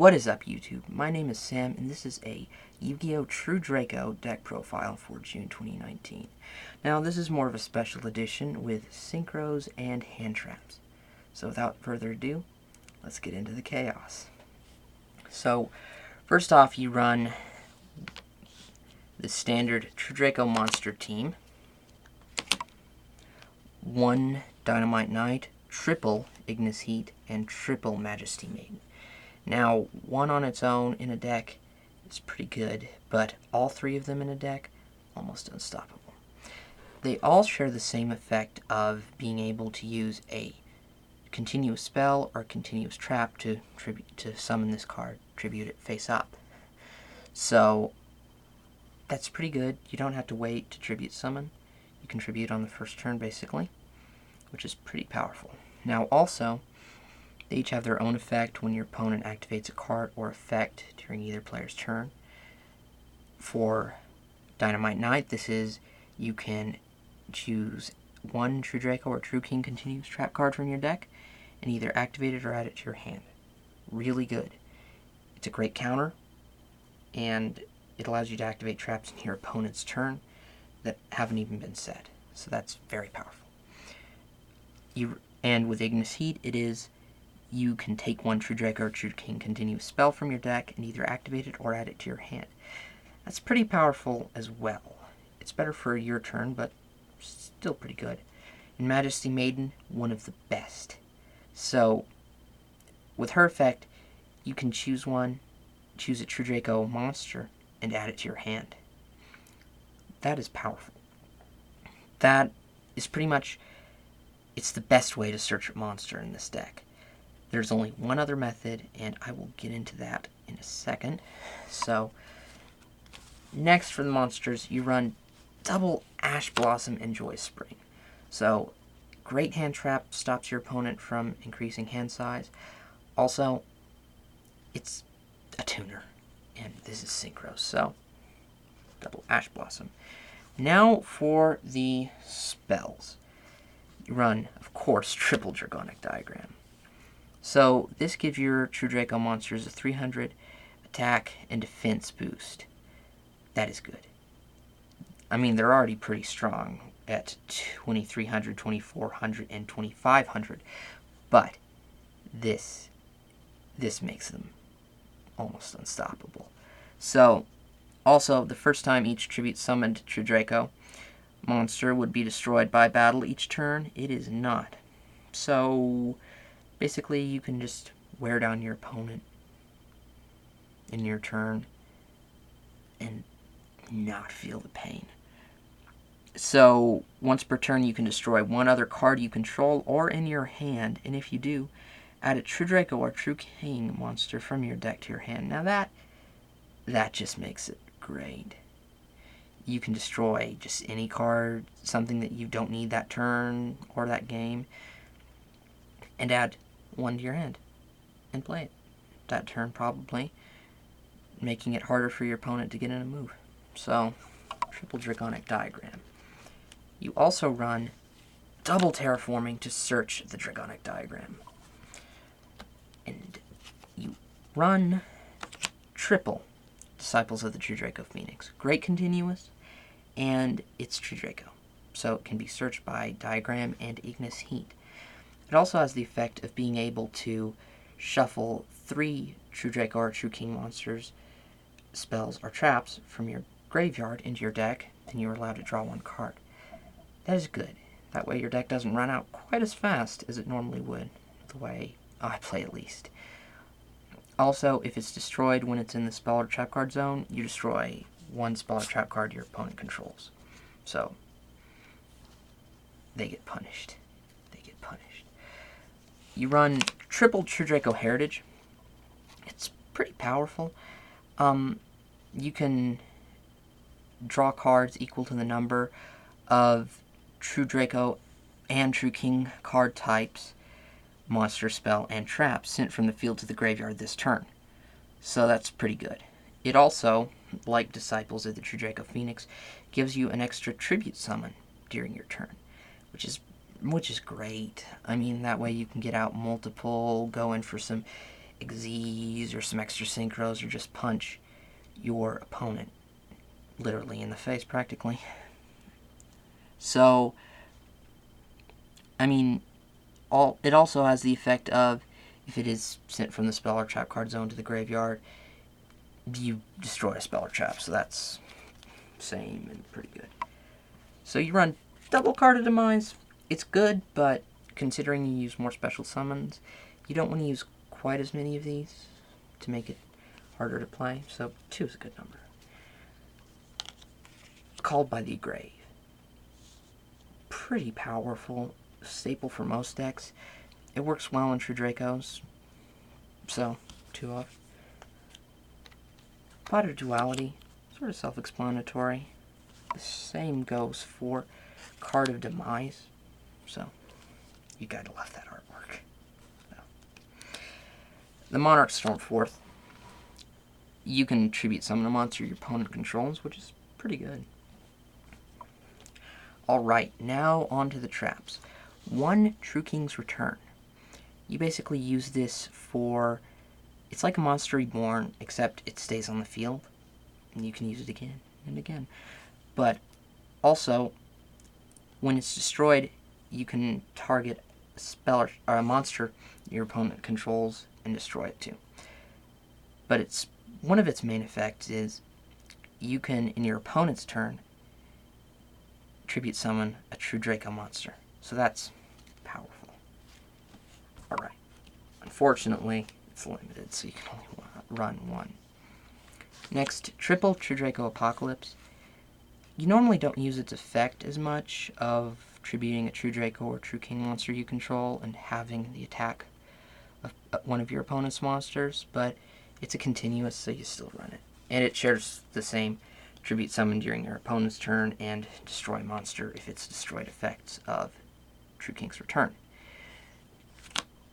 What is up, YouTube? My name is Sam, and this is a Yu-Gi-Oh! True Draco deck profile for June 2019. Now, this is more of a special edition with Synchros and Handtraps. So without further ado, let's get into the chaos. So, first off, you run the standard True Draco monster team. 1 Dynamite Knight, triple Ignis Heat, and triple Majesty Maiden. Now, one on its own in a deck is pretty good, but all three of them in a deck, almost unstoppable. They all share the same effect of being able to use a continuous spell or continuous trap to summon this card, tribute it face up. So, that's pretty good. You don't have to wait to tribute summon. You can tribute on the first turn, basically, which is pretty powerful. Now, also, they each have their own effect when your opponent activates a card or effect during either player's turn. For Dynamite Knight, this is you can choose one True Draco or True King continuous trap card from your deck and either activate it or add it to your hand. Really good. It's a great counter, and it allows you to activate traps in your opponent's turn that haven't even been set. So that's very powerful. And with Ignis Heat, it is you can take one True Draco or True King continuous spell from your deck and either activate it or add it to your hand. That's pretty powerful as well. It's better for your turn, but still pretty good. And Majesty Maiden, one of the best. So, with her effect, you can choose a True Draco monster, and add it to your hand. That is powerful. That is pretty much, it's the best way to search a monster in this deck. There's only one other method, and I will get into that in a second. So, next for the monsters, you run double Ash Blossom and Joy Spring. So, great hand trap, stops your opponent from increasing hand size. Also, it's a tuner, and this is Synchro, so double Ash Blossom. Now for the spells. You run, of course, triple Draconic Diagram. So, this gives your True Draco monsters a 300 attack and defense boost. That is good. I mean, they're already pretty strong at 2300, 2400, and 2500, but this makes them almost unstoppable. So, also, the first time each tribute summoned True Draco monster would be destroyed by battle each turn, it is not. So, basically, you can just wear down your opponent in your turn and not feel the pain. So, once per turn, you can destroy one other card you control or in your hand, and if you do, add a True Draco or True King monster from your deck to your hand. Now that just makes it great. You can destroy just any card, something that you don't need that turn or that game, and add one to your hand and play it that turn, probably making it harder for your opponent to get in a move. So, triple Draconic Diagram. You also run double Terraforming to search the Draconic Diagram. And you run triple Disciples of the True Draco Phoenix. Great continuous, and it's True Draco, so it can be searched by Diagram and Ignis Heat. It also has the effect of being able to shuffle 3 True Draco or True King monsters, spells, or traps from your graveyard into your deck, and you're allowed to draw one card. That is good. That way your deck doesn't run out quite as fast as it normally would, the way I play at least. Also, if it's destroyed when it's in the spell or trap card zone, you destroy one spell or trap card your opponent controls. So, they get punished. They get punished. You run triple True Draco Heritage. It's pretty powerful. You can draw cards equal to the number of True Draco and True King card types, monster, spell, and trap sent from the field to the graveyard this turn. So that's pretty good. It also, like Disciples of the True Draco Phoenix, gives you an extra tribute summon during your turn, which is great. I mean, that way you can get out multiple, go in for some Xyzs or some extra Synchros, or just punch your opponent literally in the face, practically. So, I mean, it also has the effect of, if it is sent from the spell or trap card zone to the graveyard, you destroy a spell or trap, so that's same and pretty good. So you run double Card of Demise. It's good, but considering you use more special summons, you don't want to use quite as many of these to make it harder to play, so 2 is a good number. Called by the Grave. Pretty powerful, staple for most decks. It works well in True Dracos, so 2 off. Pot of Duality, sort of self-explanatory. The same goes for Card of Demise, so you gotta love that artwork. So. The Monarch Stormforth. You can tribute summon a monster your opponent controls, which is pretty good. Alright, now on to the traps. 1 True King's Return. You basically use this for... It's like a Monster Reborn, except it stays on the field. And you can use it again and again. But also, when it's destroyed, you can target a spell or a monster your opponent controls and destroy it too. But one of its main effects is you can, in your opponent's turn, tribute summon a true Draco monster. So that's powerful. Alright. Unfortunately, it's limited, so you can only run 1. Next, triple True Draco Apocalypse. You normally don't use its effect as much of tributing a True Draco or True King monster you control and having the attack of one of your opponent's monsters, but it's a continuous, so you still run it. And it shares the same tribute summon during your opponent's turn and destroy monster if it's destroyed effects of True King's Return.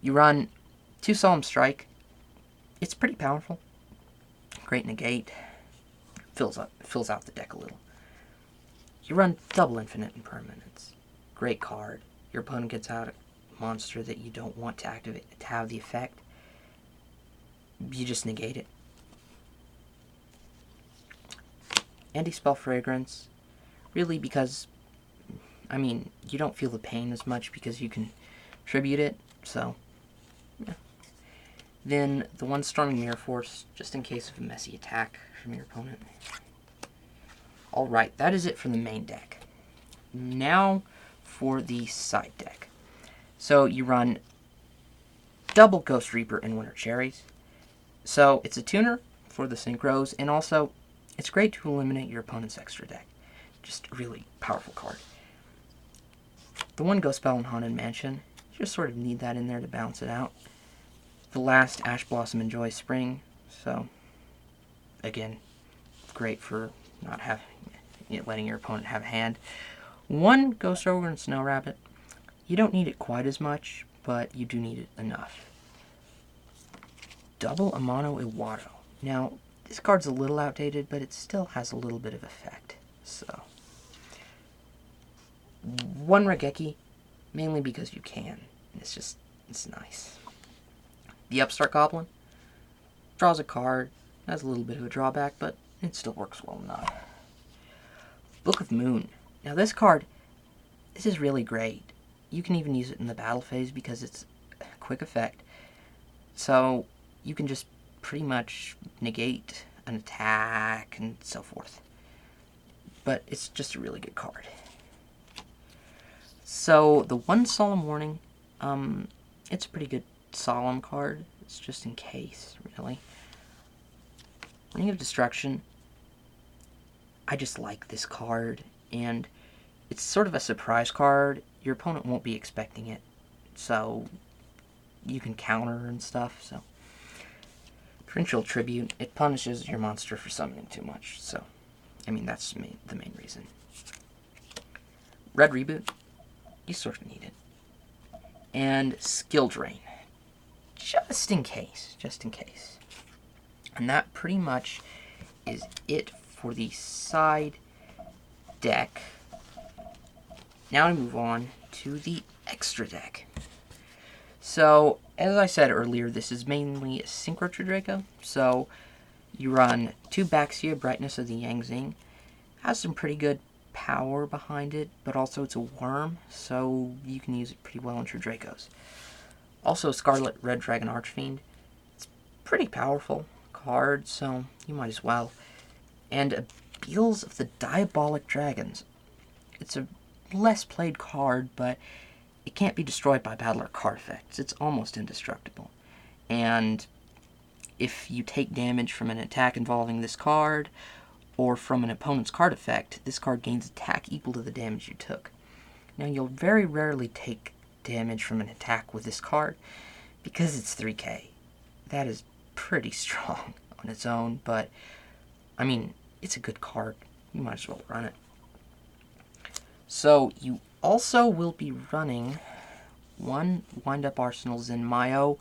You run 2 Solemn Strike. It's pretty powerful. Great negate. Fills out the deck a little. You run double Infinite Impermanence. Great card. Your opponent gets out a monster that you don't want to activate to have the effect. You just negate it. Anti-Spell Fragrance. Really because, I mean, you don't feel the pain as much because you can tribute it, so, yeah. Then the 1 Storming Mirror Force, just in case of a messy attack from your opponent. Alright, that is it for the main deck. Now for the side deck. So you run double Ghost Reaper and Winter Cherries. So it's a tuner for the Synchros, and also it's great to eliminate your opponent's extra deck. Just a really powerful card. The 1 Ghost Spell in Haunted Mansion, you just sort of need that in there to balance it out. The last Ash Blossom and Joy Spring, so again, great for not having, letting your opponent have a hand. 1 Ghost Ogre and Snow Rabbit. You don't need it quite as much, but you do need it enough. Double Amano Iwado. Now, this card's a little outdated, but it still has a little bit of effect. So, 1 Regeki, mainly because you can. It's nice. The Upstart Goblin draws a card, has a little bit of a drawback, but it still works well enough. Book of Moon. Now this card, this is really great. You can even use it in the battle phase because it's a quick effect. So you can just pretty much negate an attack and so forth. But it's just a really good card. So the 1 Solemn Warning, it's a pretty good solemn card. It's just in case, really. Ring of Destruction. I just like this card, and it's sort of a surprise card. Your opponent won't be expecting it, so you can counter and stuff. So, Torrential Tribute, it punishes your monster for summoning too much. So, I mean, that's the main reason. Red Reboot, you sort of need it. And Skill Drain, just in case. And that pretty much is it for the side deck. Now I move on to the extra deck. So as I said earlier, this is mainly a Synchro Draco, so you run 2 Baxia, Brightness of the Yangzing. Has some pretty good power behind it, but also it's a worm, so you can use it pretty well in Dracos. Also, Scarlet Red Dragon Archfiend. It's pretty powerful card, so you might as well. And Beels of the Diabolic Dragons. It's a less played card, but it can't be destroyed by battle or card effects. It's almost indestructible. And if you take damage from an attack involving this card, or from an opponent's card effect, this card gains attack equal to the damage you took. Now, you'll very rarely take damage from an attack with this card, because it's 3k. That is pretty strong on its own, but, I mean, it's a good card. You might as well run it. So, you also will be running 1 Wind-Up Arsenal Zenmayo,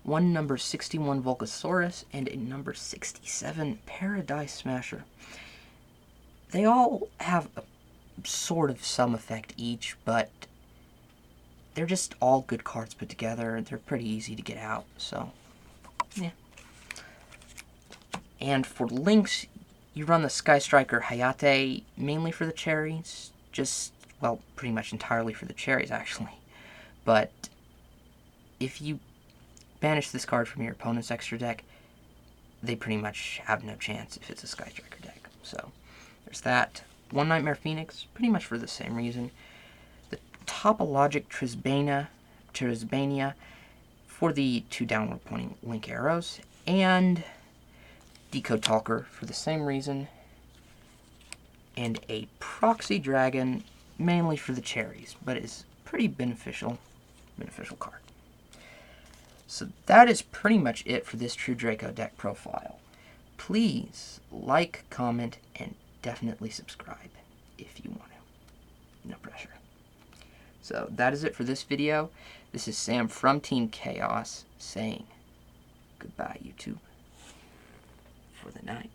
1 number 61 Volcasaurus, and a number 67 Paradise Smasher. They all have a sort of some effect each, but they're just all good cards put together, and they're pretty easy to get out, so, yeah. And for links, you run the Sky Striker Hayate mainly for the cherries, well, pretty much entirely for the cherries, actually. But if you banish this card from your opponent's extra deck, they pretty much have no chance if it's a Sky Striker deck. So, there's that. 1 Nightmare Phoenix, pretty much for the same reason. The Topologic Trisbania for the 2 downward pointing link arrows, and Decode Talker for the same reason, and a Proxy Dragon mainly for the cherries, but is pretty beneficial card. So that is pretty much it for this True Draco deck profile. Please like, comment, and definitely subscribe if you want to. No pressure. So that is it for this video. This is Sam from Team Chaos saying goodbye, YouTube, for the night.